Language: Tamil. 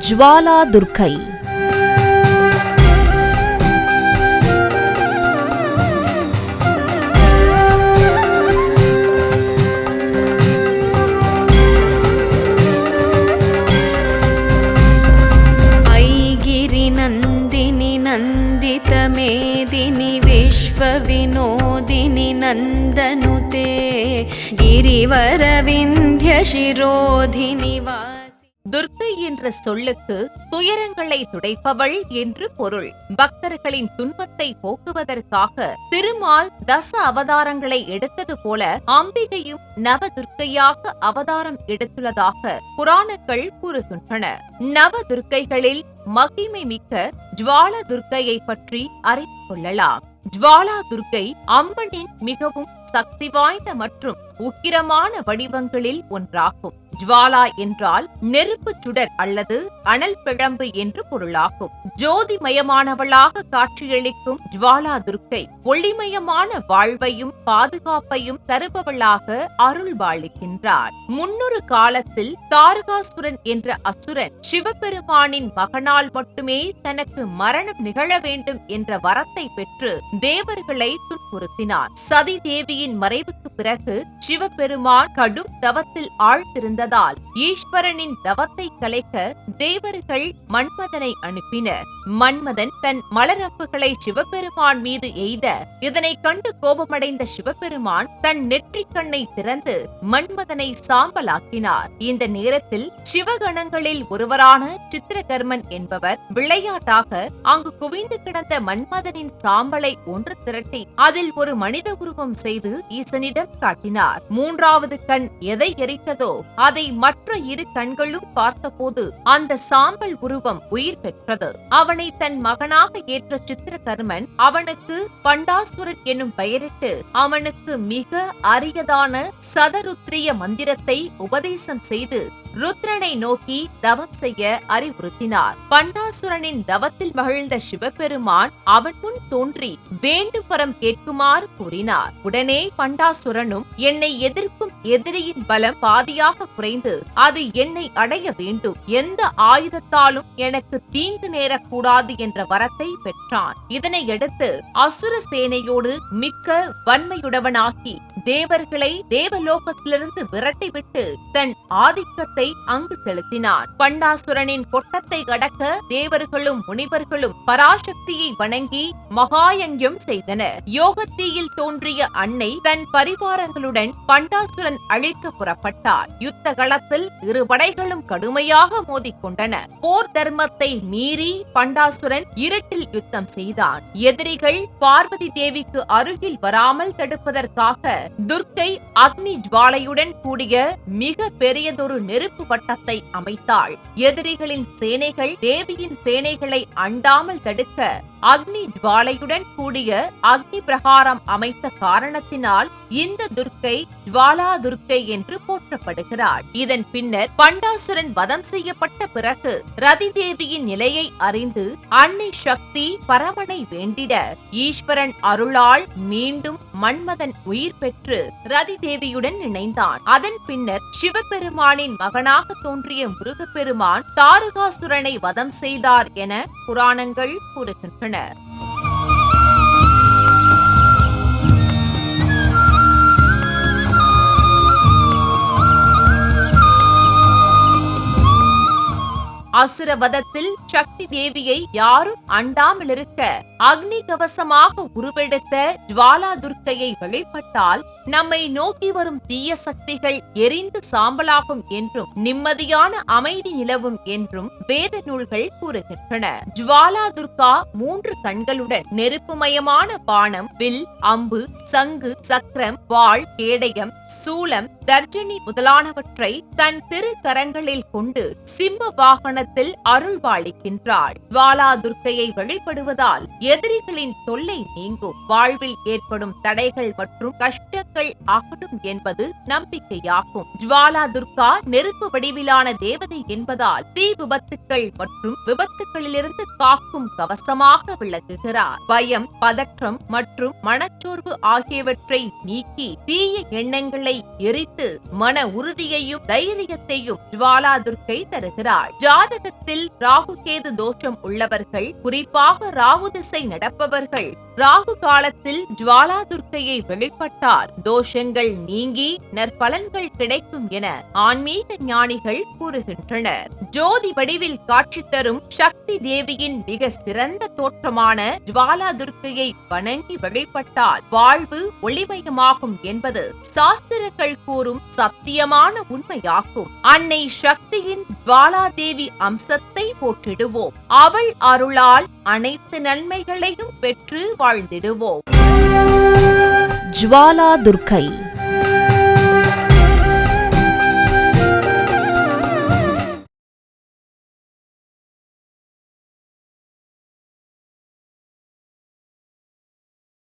ஜுவாலா துர்க்கை. नन्दिनि नन्दितमेदिनि विश्वविनोदिनि नन्दनुते गिरिवरविन्ध्यशिरोधिनि वासि. துர்க்கை என்ற சொல்லுக்கு துயரங்களை துடைப்பவள் என்று பொருள். பக்தர்களின் துன்பத்தை போக்குவதற்காக திருமால் தச அவதாரங்களை எடுத்தது போல அம்பிகையும் நவதுர்க்கையாக அவதாரம் எடுத்துள்ளதாக புராணங்கள் கூறுகின்றன. நவதுர்க்கைகளில் மகிமை மிக்க ஜுவாலா துர்க்கையை பற்றி அறிந்து கொள்ளலாம். ஜுவாலா துர்க்கை அம்மனின் மிகவும் சக்தி வாய்ந்த மற்றும் உக்கிரமான வடிவங்களில் ஒன்றாகும். ஜுவாலா என்றால் நெருப்பு சுடர் அல்லது அனல் பிழம்பு என்று பொருளாகும். ஜோதிமயமானவளாக காட்சியளிக்கும் ஜுவாலா துர்க்கை ஒளிமயமான வாழ்வையும் பாதுகாப்பையும் தருபவளாக அருள்பாலிக்கின்றார். முன்னொரு காலத்தில் தாரகாசுரன் என்ற அசுரன் சிவபெருமானின் மகனால் மட்டுமே தனக்கு மரணம் நிகழ வேண்டும் என்ற வரத்தை பெற்று தேவர்களை துன்புறுத்தினார். சதி தேவியின் மறைவுக்கு பிறகு சிவபெருமான் கடும் தவத்தில் ஆழ்ந்திருந்ததால் ஈஸ்வரனின் தவத்தை கலைக்க தேவர்கள் மன்மதனை அனுப்பினர். மன்மதன் தன் மலரம்புகளை சிவபெருமான் மீது எய்த இதனை கண்டு கோபமடைந்த சிவபெருமான் தன் நெற்றிக் கண்ணை திறந்து மன்மதனை சாம்பலாக்கினார். இந்த நேரத்தில் சிவகணங்களில் ஒருவரான சித்திரகர்மன் என்பவர் விளையாட்டாக அங்கு குவிந்து கிடந்த மன்மதனின் சாம்பலை ஒன்று திரட்டி அதில் ஒரு மனித உருவம் செய்து ஈசனிடம் காட்டினார். மூன்றாவது கண் எதை எரித்ததோ அதை மற்ற இரு கண்களும் பார்த்தபோது அந்த சாம்பல் உருவம் உயிர் பெற்றது. அவனை தன் மகனாக ஏற்ற சித்திரகர்மன் அவனுக்கு பண்டாசுரன் என்னும் பெயரிட்டு அவனுக்கு மிக அரியதான சதருத்ரிய மந்திரத்தை உபதேசம் செய்து ருத்ரனை நோக்கி தவம் செய்ய அறிவுறுத்தினார். பண்டாசுரனின் தவத்தில் மகிழ்ந்த சிவபெருமான் அவன் முன் தோன்றி வேண்டும் வரம் கேட்குமாறு கூறினார். உடனே பண்டாசுரனும் என்னை எதிர்க்கும் எதிரியின் பலம் பாதியாக குறைந்து அது என்னை அடைய வேண்டும், எந்த ஆயுதத்தாலும் எனக்கு தீங்கு நேரக்கூடாது என்ற வரத்தை பெற்றான். இதனையடுத்து அசுர சேனையோடு மிக்க வன்மையுடவனாகி தேவர்களை தேவலோகத்திலிருந்து விரட்டிவிட்டு தன் ஆதிக்கத்தை அங்கு செலுத்தினான். பண்டாசுரனின் கொட்டத்தை கடக்க தேவர்களும் முனிவர்களும் பராசக்தியை வணங்கி மகாயங்கம் செய்தனர். யோகத்தீயில் தோன்றிய அன்னை தன் பரிவாரங்களுடன் பண்டாசுரன் அழிக்க புறப்பட்டார். யுத்த களத்தில் இரு படைகளும் கடுமையாக மோதிக்கொண்டன. போர் தர்மத்தை மீறி பண்டாசுரன் இருட்டில் யுத்தம் செய்தான். எதிரிகள் பார்வதி தேவிக்கு அருகில் வராமல் தடுப்பதற்காக துர்க்கை அக்னி ஜுவாலையுடன் கூடிய மிக பெரியதொரு நெருப்பு வட்டத்தை அமைத்தாள். எதிரிகளின் சேனைகள் தேவியின் சேனைகளை அண்டாமல் தடுக்க அக்னி ஜுவாலையுடன் கூடிய அக்னி பிரகாரம் அமைத்த காரணத்தினால் இந்த துர்க்கை ஜுவாலா துர்க்கை என்று போற்றப்படுகிறாள். இதன் பின்னர் பண்டாசுரன் வதம் செய்யப்பட்ட பிறகு ரதி தேவியின் நிலையை அறிந்து அன்னை சக்தி பரமனை வேண்டிட ஈஸ்வரன் அருளால் மீண்டும் மன்மதன் உயிர் பெற்று ரதி தேவியுடன் இணைந்தான். அதன் பின்னர் சிவபெருமானின் மகனாக தோன்றிய முருகப்பெருமான் தாரகாசுரனை வதம் செய்தார் என புராணங்கள் கூறுகின்றன. அசுரவதத்தில் சக்தி தேவியை யாரும் அண்டாமலிருக்க அக்னி கவசமாக உருவெடுத்த ஜுவாலா துர்க்கையை வழிபட்டால் நம்மை நோக்கி வரும் தீய சக்திகள் எரிந்து சாம்பலாகும் என்றும் நிம்மதியான அமைதி நிலவும் என்றும் வேத நூல்கள் கூறுகின்றன. ஜுவாலா துர்கா 3 கண்களுடன் நெருப்புமயமான பானம், வில், அம்பு, சங்கு, சக்கரம், வாள், கேடயம், சூலம், தர்ஜனி முதலானவற்றை தன் திரு கரங்களில் கொண்டு சிம்ம வாகனத்தில் அருள்பாலிக்கின்றாள். ஜுவாலா துர்க்கையை வழிபடுவதால் எதிரிகளின் தொல்லை நீங்கும், வாழ்வில் ஏற்படும் தடைகள் மற்றும் கஷ்டங்கள் துன்பங்கள் அகலும் என்பது நம்பிக்கையாகும். ஜுவாலா துர்கா நெருப்பு வடிவிலான தேவதை என்பதால் தீ விபத்துக்கள் மற்றும் விபத்துகளிலிருந்து காக்கும் கவசமாக விளங்குகிறார். பயம், பதற்றம் மற்றும் மனச்சோர்வு ஆகியவற்றை நீக்கி தீய எண்ணங்களை எரித்து மன உறுதியையும் தைரியத்தையும் ஜுவாலா துர்க்கை தருகிறாள். ஜாதகத்தில் ராகுகேது தோஷம் உள்ளவர்கள், குறிப்பாக ராகு திசை நடப்பவர்கள் ராகு காலத்தில் ஜுவாலா துர்க்கையை வெளிப்பட்டால் தோஷங்கள் நீங்கி நற்பலன்கள் கிடைக்கும் என ஆன்மீக ஞானிகள் கூறுகின்றனர். ஜோதி வடிவில் காட்சி தரும் சக்தி தேவியின் மிக சிறந்த தோற்றமான ஜுவாலா துர்க்கையை வணங்கி வழிபட்டால் வாழ்வு ஒளிமயமாகும் என்பது சாஸ்திரங்கள் கூறும் சத்தியமான உண்மையாகும். அன்னை சக்தியின் ஜுவாலா தேவி அம்சத்தை போற்றிடுவோம். அவள் அருளால் அனைத்து நன்மைகளையும் பெற்று வாழ்ந்திடுவோம். ஜுவாலா துர்க்கை